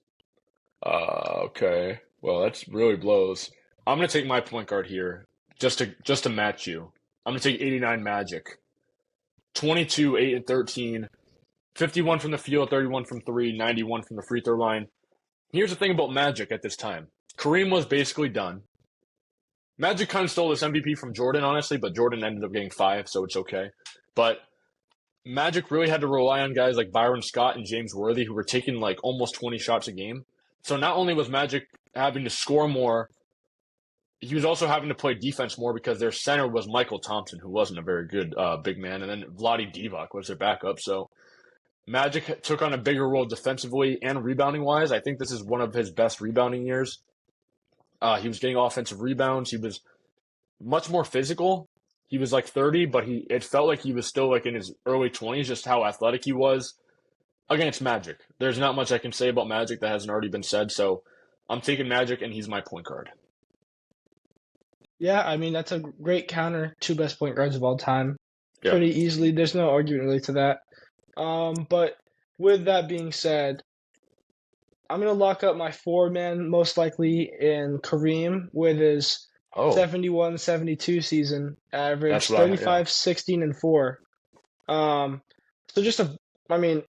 Okay. Well, that's really blows. I'm gonna take my point guard here just to match you. I'm gonna take 89 Magic. 22, 8, and 13. 51 from the field, 31 from three, 91 from the free throw line. Here's the thing about Magic at this time. Kareem was basically done. Magic kind of stole this MVP from Jordan, honestly, but Jordan ended up getting 5, so it's okay. But Magic really had to rely on guys like Byron Scott and James Worthy, who were taking like almost 20 shots a game. So not only was Magic having to score more, he was also having to play defense more because their center was Michael Thompson, who wasn't a very good big man, and then Vlade Divac was their backup. So Magic took on a bigger role defensively and rebounding wise. I think this is one of his best rebounding years. He was getting offensive rebounds. He was much more physical. He was like 30, but it felt like he was still like in his early 20s, just how athletic he was. Again, it's Magic. There's not much I can say about Magic that hasn't already been said, so I'm taking Magic, and he's my point guard. Yeah, I mean that's a great counter. Two best point guards of all time, Yeah. pretty easily. There's no argument really to that. But with that being said, I'm gonna lock up my four-man most likely in Kareem with his Oh, 71-72 season, that's average what yeah. 35, 16, and 4. Um, so just I mean,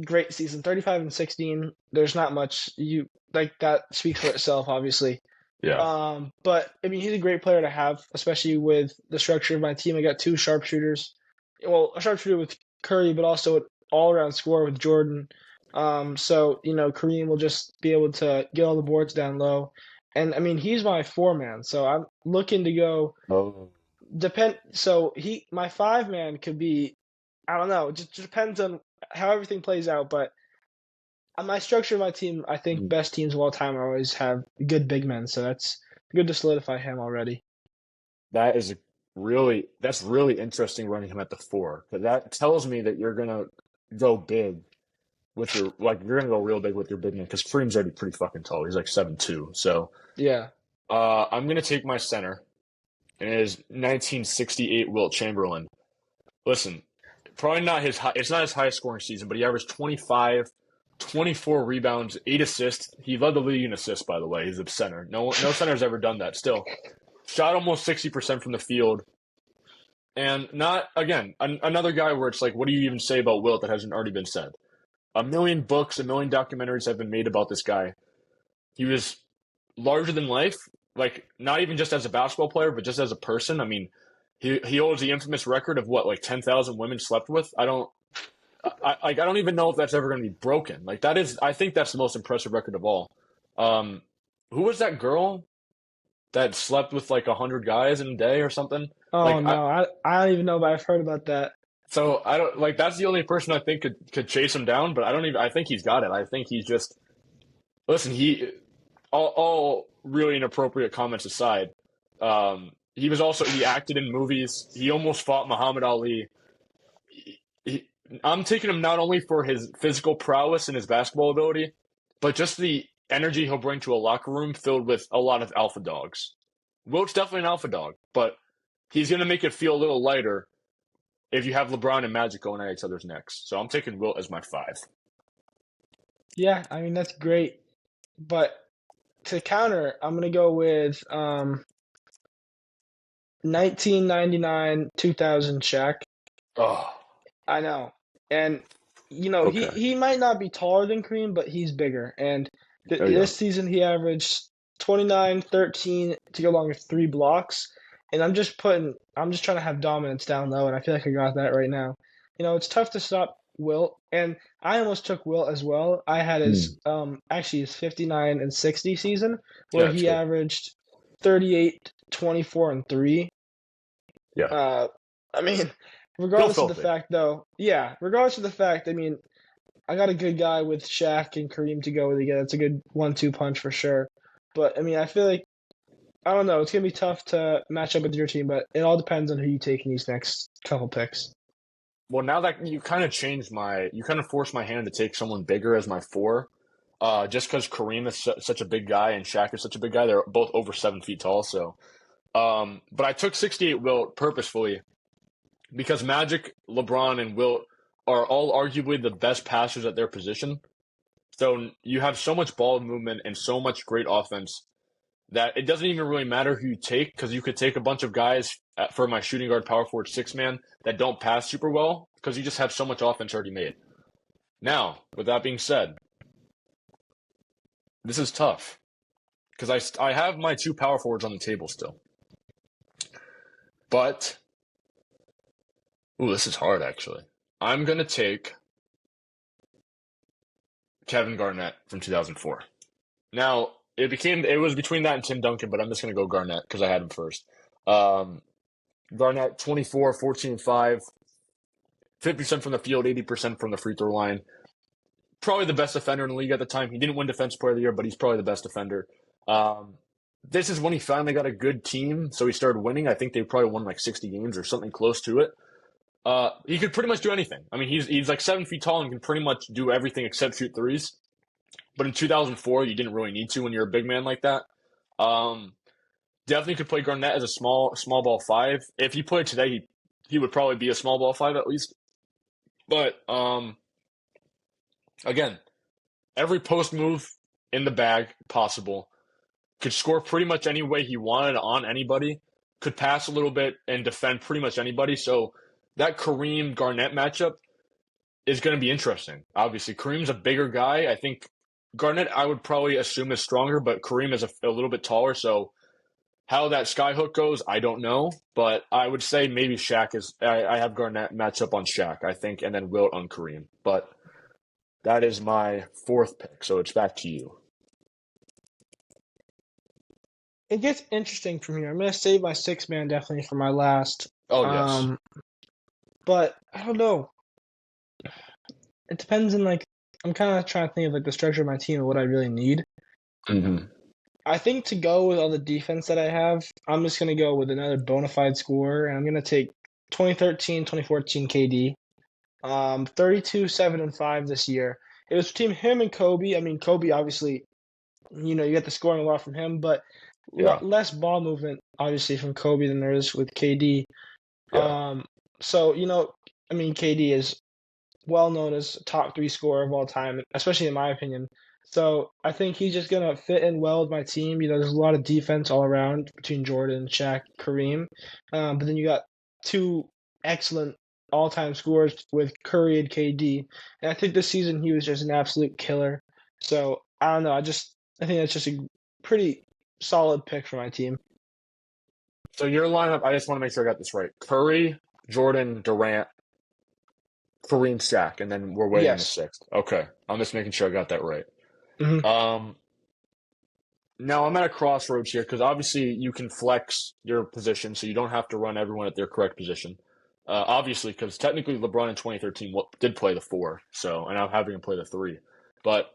great season, 35 and 16. There's not much you like that speaks for itself, obviously. Yeah. But I mean, he's a great player to have, especially with the structure of my team. I got two sharpshooters. Well, a sharpshooter with Curry, but also an all-around scorer with Jordan. So Kareem will just be able to get all the boards down low, and I mean, he's my four-man. So I'm looking to go Oh. depend. So my five-man could be, I don't know. It just depends on how everything plays out, but on my structure of my team, I think best teams of all time always have good big men, so that's good to solidify him already. That's really interesting running him at the 4 because that tells me that you're gonna go big with you're gonna go real big with your big man because Kareem's already pretty fucking tall. He's like 7'2". So Yeah. I'm gonna take my center, and it is 1968 Wilt Chamberlain. Listen, probably not his high. It's not his highest scoring season, but he averaged 25, 24 rebounds, 8 assists. He led the league in assists, by the way. He's a center. No center's ever done that. Still, shot almost 60% from the field. And not, again, another guy where it's like, what do you even say about Wilt that hasn't already been said? A million books, a million documentaries have been made about this guy. He was larger than life, like not even just as a basketball player, but just as a person. I mean, he holds the infamous record of what, like 10,000 women slept with. I don't even know if that's ever going to be broken. Like that is, I think that's the most impressive record of all. Who was that girl that slept with like 100 guys in a day or something? Oh Like no, I don't even know, but I've heard about that. so I don't like that's the only person I think could chase him down, but I think he's got it. I think he's just listen, all really inappropriate comments aside, he acted in movies. He almost fought Muhammad Ali. I'm taking him not only for his physical prowess and his basketball ability, but just the energy he'll bring to a locker room filled with a lot of alpha dogs. Wilt's definitely an alpha dog, but he's going to make it feel a little lighter if you have LeBron and Magic going at each other's necks. So I'm taking Wilt as my 5. Yeah, I mean that's great. But to counter, I'm gonna go with 1999 2000 Shaq. Oh, I know, and okay. he might not be taller than Kareem, but he's bigger. And Oh, yeah. this season he averaged 29, 13 to go along with 3 blocks. And I'm just trying to have dominance down low, and I feel like I got that right now. It's tough to stop Wilt, and I almost took Wilt as well. I had his actually his 59 and 60 season Yeah, where it's he good. averaged 38, 24, and 3. Yeah. I mean, Still filthy. regardless of the fact, I mean, I got a good guy with Shaq and Kareem to go together. It's a good 1-2 punch for sure. But I mean, I feel like I don't know. It's gonna be tough to match up with your team, but it all depends on who you take in these next couple picks. Well, now that you kind of forced my hand to take someone bigger as my 4. Just because Kareem is such a big guy and Shaq is such a big guy, they're both over 7 feet tall. So, but I took 68 Wilt purposefully because Magic, LeBron, and Wilt are all arguably the best passers at their position. So you have so much ball movement and so much great offense that it doesn't even really matter who you take because you could take a bunch of guys for my shooting guard power forward 6-man that don't pass super well because you just have so much offense already made. Now, with that being said, this is tough because I have my 2 power forwards on the table still. But, this is hard actually. I'm going to take Kevin Garnett from 2004. Now, it was between that and Tim Duncan, but I'm just going to go Garnett because I had him first. Garnett, 24, 14, 5, 50% from the field, 80% from the free throw line. Probably the best defender in the league at the time. He didn't win Defensive Player of the Year, but he's probably the best defender. This is when he finally got a good team, so he started winning. I think they probably won like 60 games or something close to it. He could pretty much do anything. I mean, he's like 7 feet tall and can pretty much do everything except shoot threes. But in 2004, you didn't really need to when you're a big man like that. Definitely could play Garnett as a small ball 5. If he played today, he would probably be a small ball 5 at least. But again, every post move in the bag possible. Could score pretty much any way he wanted on anybody. Could pass a little bit and defend pretty much anybody. So that Kareem Garnett matchup is going to be interesting. Obviously, Kareem's a bigger guy. I think Garnett, I would probably assume, is stronger, but Kareem is a little bit taller. So how that skyhook goes, I don't know. But I would say maybe Shaq is. I have Garnett match up on Shaq, I think, and then Wilt on Kareem. But that is my 4th pick. So it's back to you. It gets interesting from here. I'm gonna save my 6-man definitely for my last. Oh, yes. But I don't know. It depends on I'm kind of trying to think of the structure of my team and what I really need. Mm-hmm. I think to go with all the defense that I have, I'm just gonna go with another bona fide scorer, and I'm gonna take 2013, 2014 KD. 32, 7, and 5 this year. It was between him and Kobe. I mean, Kobe obviously, you get the scoring a lot from him, but less ball movement obviously from Kobe than there is with KD. Yeah. So I mean, KD is well known as top three scorer of all time, especially in my opinion. So I think he's just gonna fit in well with my team. There's a lot of defense all around between Jordan, Shaq, Kareem, but then you got two excellent all-time scorers with Curry and KD. And I think this season he was just an absolute killer. So I don't know. I think that's just a pretty solid pick for my team. So your lineup, I just want to make sure I got this right. Curry, Jordan, Durant, Kareem, Shaq, and then we're waiting the Yes. sixth. Okay, I'm just making sure I got that right. Hmm. Um, Now I'm at a crossroads here because obviously you can flex your position, so you don't have to run everyone at their correct position. Obviously, because technically LeBron in 2013 did play the four, so and I'm having him play the three, but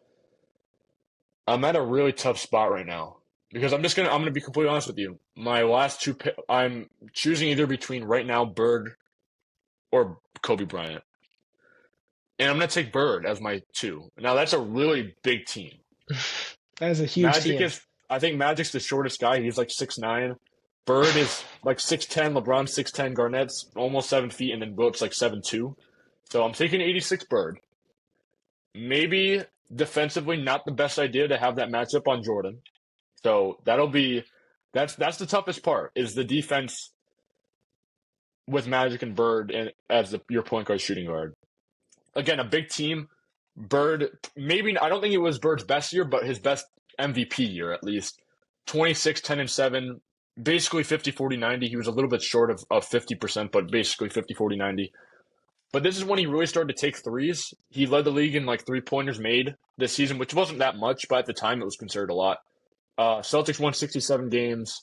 I'm at a really tough spot right now because I'm gonna be completely honest with you. My last I'm choosing either between right now Bird or Kobe Bryant, and I'm gonna take Bird as my two. Now that's a really big team. That is a huge Magic team. is, I think Magic's the shortest guy. He's like 6'9". Bird is like 6'10". LeBron's 6'10". Garnett's almost 7 feet, and then Wilt's like 7'2". So I'm taking 86 Bird. Maybe defensively, not the best idea to have that matchup on Jordan. So that's the toughest part is the defense with Magic and Bird and as your point guard shooting guard. Again, a big team. Bird, maybe I don't think it was Bird's best year, but his best MVP year at least. 26, 10, and 7, basically 50, 40, 90. He was a little bit short of 50%, but basically 50, 40, 90. But this is when he really started to take threes. He led the league in like three-pointers made this season, which wasn't that much, but at the time it was considered a lot. Celtics won 67 games.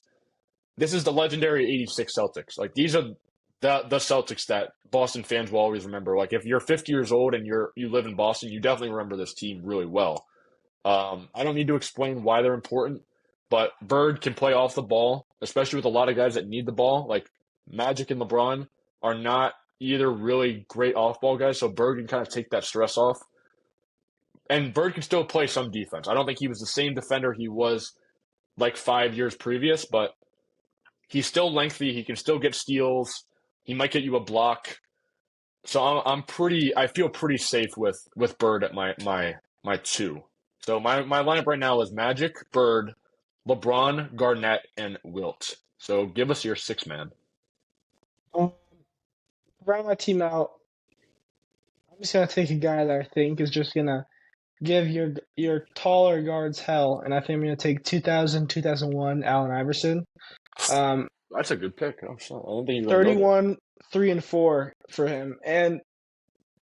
This is the legendary 86 Celtics. Like these are the Celtics that Boston fans will always remember. Like if you're 50 years old and you live in Boston, you definitely remember this team really well. I don't need to explain why they're important, but Bird can play off the ball, especially with a lot of guys that need the ball. Like Magic and LeBron are not either really great off-ball guys, so Bird can kind of take that stress off. And Bird can still play some defense. I don't think he was the same defender he was like 5 years previous, but he's still lengthy. He can still get steals. He might get you a block. So I feel pretty safe with Bird at my two. So my lineup right now is Magic, Bird, LeBron, Garnett, and Wilt. So give us your six man. Um, Round my team out, I'm just gonna take a guy that I think is just gonna give your taller guards hell, and I think I'm gonna take 2000, 2001 Allen Iverson. Um, That's a good pick. I'm sorry. I didn't think you were gonna go there. 31, 3 and 4 for him, and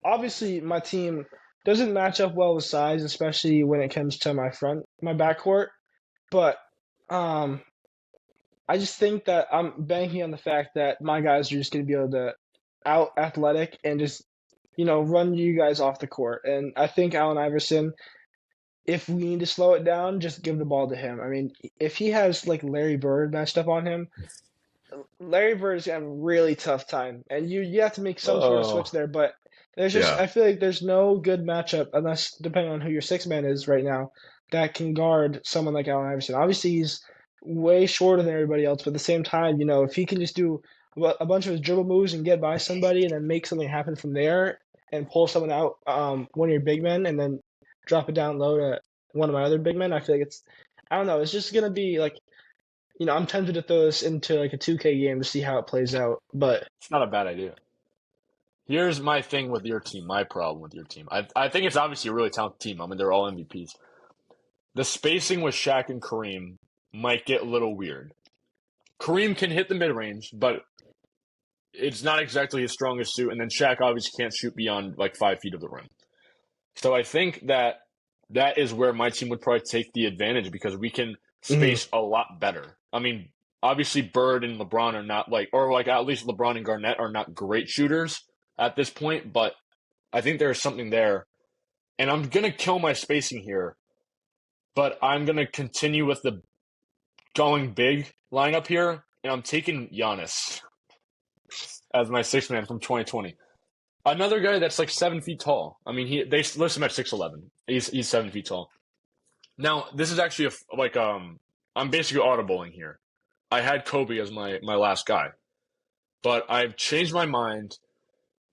obviously my team doesn't match up well with size, especially when it comes to my backcourt. But um, I just think that I'm banking on the fact that my guys are just going to be able to out athletic and just run you guys off the court. And I think Allen Iverson, if we need to slow it down, just give the ball to him. I mean, if he has like Larry Bird matched up on him, Larry Bird is gonna have a really tough time, and you have to make some sort of switch Oh, there. But yeah. I feel like there's no good matchup unless depending on who your six man is right now that can guard someone like Allen Iverson. Obviously, he's way shorter than everybody else, but at the same time, if he can just do a bunch of his dribble moves and get by somebody and then make something happen from there and pull someone out, one of your big men, and then drop it down low to one of my other big men, I feel like I don't know, it's just gonna be like I'm tempted to throw this into like a 2K game to see how it plays out. But It's not a bad idea. Here's my thing with your team, my problem with your team. I think it's obviously a really talented team. I mean, they're all MVPs. The spacing with Shaq and Kareem might get a little weird. Kareem can hit the mid range, but it's not exactly his strongest suit. And then Shaq obviously can't shoot beyond like 5 feet of the rim. So I think that is where my team would probably take the advantage because we can mhm. space a lot better. I mean, obviously Bird and LeBron are not or like at least LeBron and Garnett are not great shooters at this point, but I think there's something there. And I'm gonna kill my spacing here, but I'm gonna continue with the going big lineup here, and I'm taking Giannis as my sixth man from 2020. Another guy that's like 7 feet tall. I mean, they list him at 6'11". He's 7 feet tall. Now, this is actually I'm basically audibling here. I had Kobe as my last guy, but I've changed my mind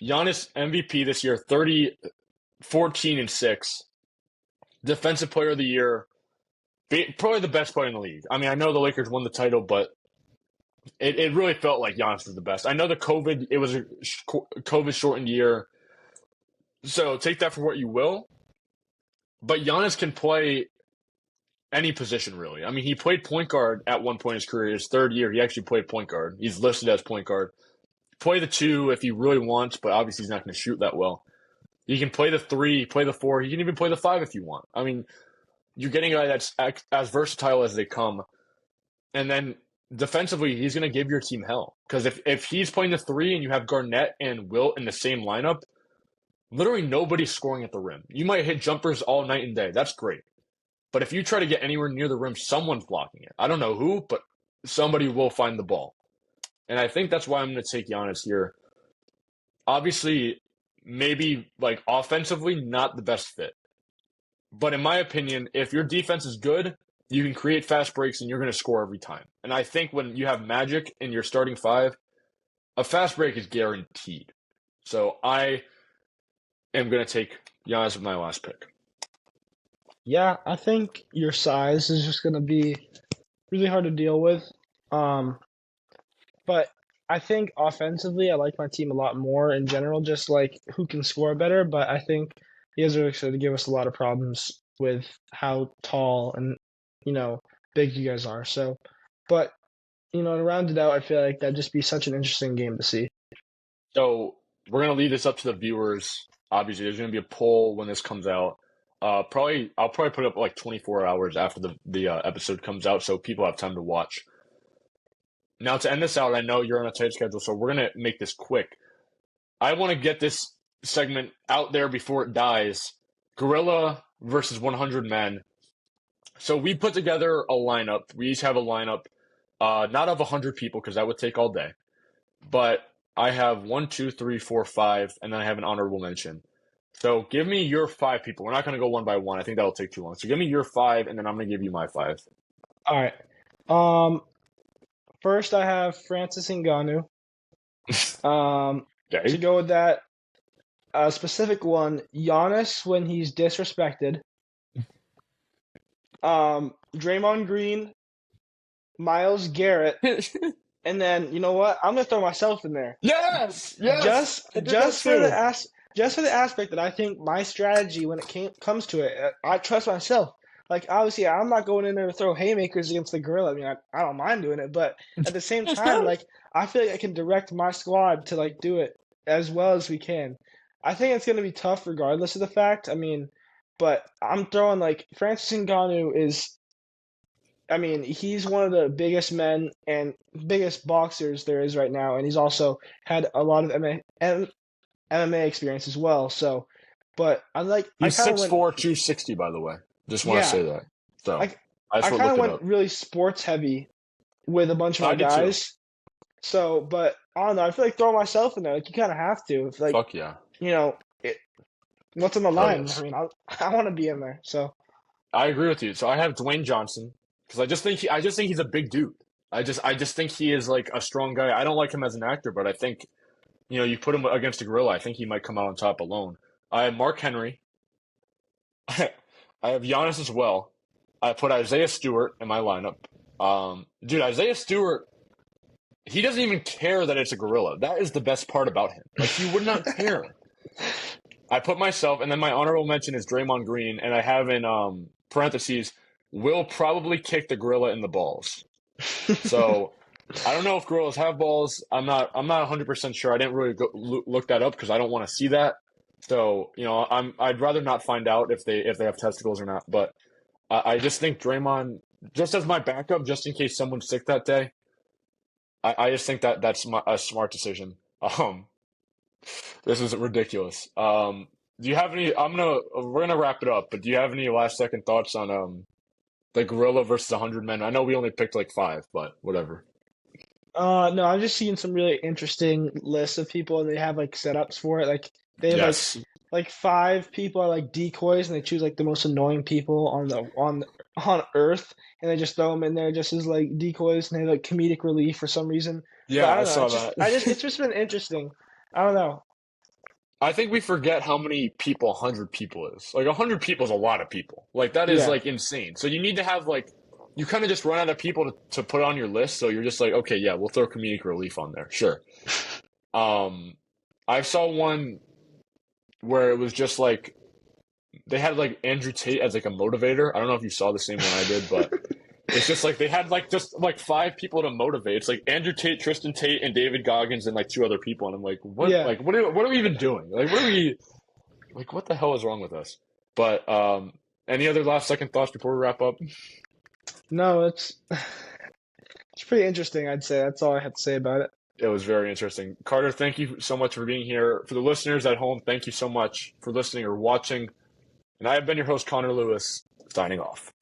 Giannis MVP this year, 30, 14, and 6. Defensive Player of the Year, probably the best player in the league. I mean, I know the Lakers won the title, but it really felt like Giannis was the best. I know it was a COVID shortened year, so take that for what you will. But Giannis can play any position, really. I mean, he played point guard at one point in his career. His third year, he actually played point guard. He's listed as point guard. Play the two if he really wants, but obviously he's not going to shoot that well. He can play the three, play the four. He can even play the five if you want. I mean, you're getting a guy that's as versatile as they come. And then defensively, he's going to give your team hell. Because if he's playing the three and you have Garnett and Wilt in the same lineup, literally nobody's scoring at the rim. You might hit jumpers all night and day. That's great. But if you try to get anywhere near the rim, someone's blocking it. I don't know who, but somebody will find the ball. And I think that's why I'm going to take Giannis here. Obviously, maybe like offensively, not the best fit. But in my opinion, if your defense is good, you can create fast breaks and you're going to score every time. And I think when you have Magic in your starting five, a fast break is guaranteed. So I am going to take Giannis with my last pick. Yeah, I think your size is just going to be really hard to deal with. But I think offensively, I like my team a lot more in general, just like who can score better. But I think he has actually to give us a lot of problems with how tall and, big you guys are. So, but, to round it out, I feel like that'd just be such an interesting game to see. So we're going to leave this up to the viewers. Obviously, there's going to be a poll when this comes out. I'll probably put it up like 24 hours after the episode comes out, so people have time to watch. Now, to end this out, I know you're on a tight schedule, so we're going to make this quick. I want to get this segment out there before it dies. Gorilla versus 100 Men. So we put together a lineup. We each have a lineup, not of 100 people because that would take all day. But I have 1, 2, 3, 4, 5, and then I have an honorable mention. So give me your 5 people. We're not going to go one by one. I think that'll take too long. So give me your 5, and then I'm going to give you my 5. All right. First, I have Francis Ngannou. Okay. To go with that, a specific one, Giannis when he's disrespected. Draymond Green, Myles Garrett, and then you know what? I'm gonna throw myself in there. Yes. Just for the aspect that I think my strategy when it comes to it, I trust myself. Like obviously, I'm not going in there to throw haymakers against the gorilla. I mean, I don't mind doing it, but at the same time, like I feel like I can direct my squad to like do it as well as we can. I think it's gonna be tough regardless of the fact. I mean, but I'm throwing like Francis Ngannou is. I mean, he's one of the biggest men and biggest boxers there is right now, and he's also had a lot of MMA experience as well. So, but He's 6'4", 260, by the way. Just want to say that. So I kind of went really sports heavy with a bunch of my guys. So, but I don't know. I feel like throwing myself in there. Like you kind of have to. If, like, fuck yeah. What's on the line? I mean, I want to be in there. So I agree with you. So I have Dwayne Johnson because I just think he's a big dude. I just think he is like a strong guy. I don't like him as an actor, but I think you put him against a gorilla. I think he might come out on top alone. I have Mark Henry. I have Giannis as well. I put Isaiah Stewart in my lineup. Dude, Isaiah Stewart, he doesn't even care that it's a gorilla. That is the best part about him. Like, he would not care. I put myself, and then my honorable mention is Draymond Green, and I have in parentheses, will probably kick the gorilla in the balls. So I don't know if gorillas have balls. I'm not 100% sure. I didn't really look that up because I don't want to see that. So I'd rather not find out if they have testicles or not. But I just think Draymond, just as my backup, just in case someone's sick that day. I just think that's a smart decision. This is ridiculous. Do you have any? We're gonna wrap it up. But do you have any last second thoughts on the gorilla versus 100 men? I know we only picked like 5, but whatever. No, I've just seen some really interesting lists of people, and they have like setups for it. Like they have like 5 people are like decoys, and they choose like the most annoying people on Earth, and they just throw them in there just as like decoys, and they have like comedic relief for some reason. Yeah, I saw that. It's just been interesting. I don't know. I think we forget how many people 100 people is. Like 100 people is a lot of people. Like that is Yeah, like insane. So you need to have like you kind of just run out of people to put on your list. So you're just like, okay, yeah, we'll throw comedic relief on there. Sure. Um, I saw one where it was just like they had like Andrew Tate as like a motivator. I don't know if you saw the same one I did, but it's just like they had like just like five people to motivate. It's like Andrew Tate, Tristan Tate, and David Goggins, and like two other people. And I'm like, what? yeah. Like, what are we even doing? Like, what are we? Like, what the hell is wrong with us? But any other last second thoughts before we wrap up? No, it's pretty interesting. I'd say that's all I had to say about it. It was very interesting. Carter, thank you so much for being here. For the listeners at home, thank you so much for listening or watching. And I have been your host, Connor Lewis, signing off.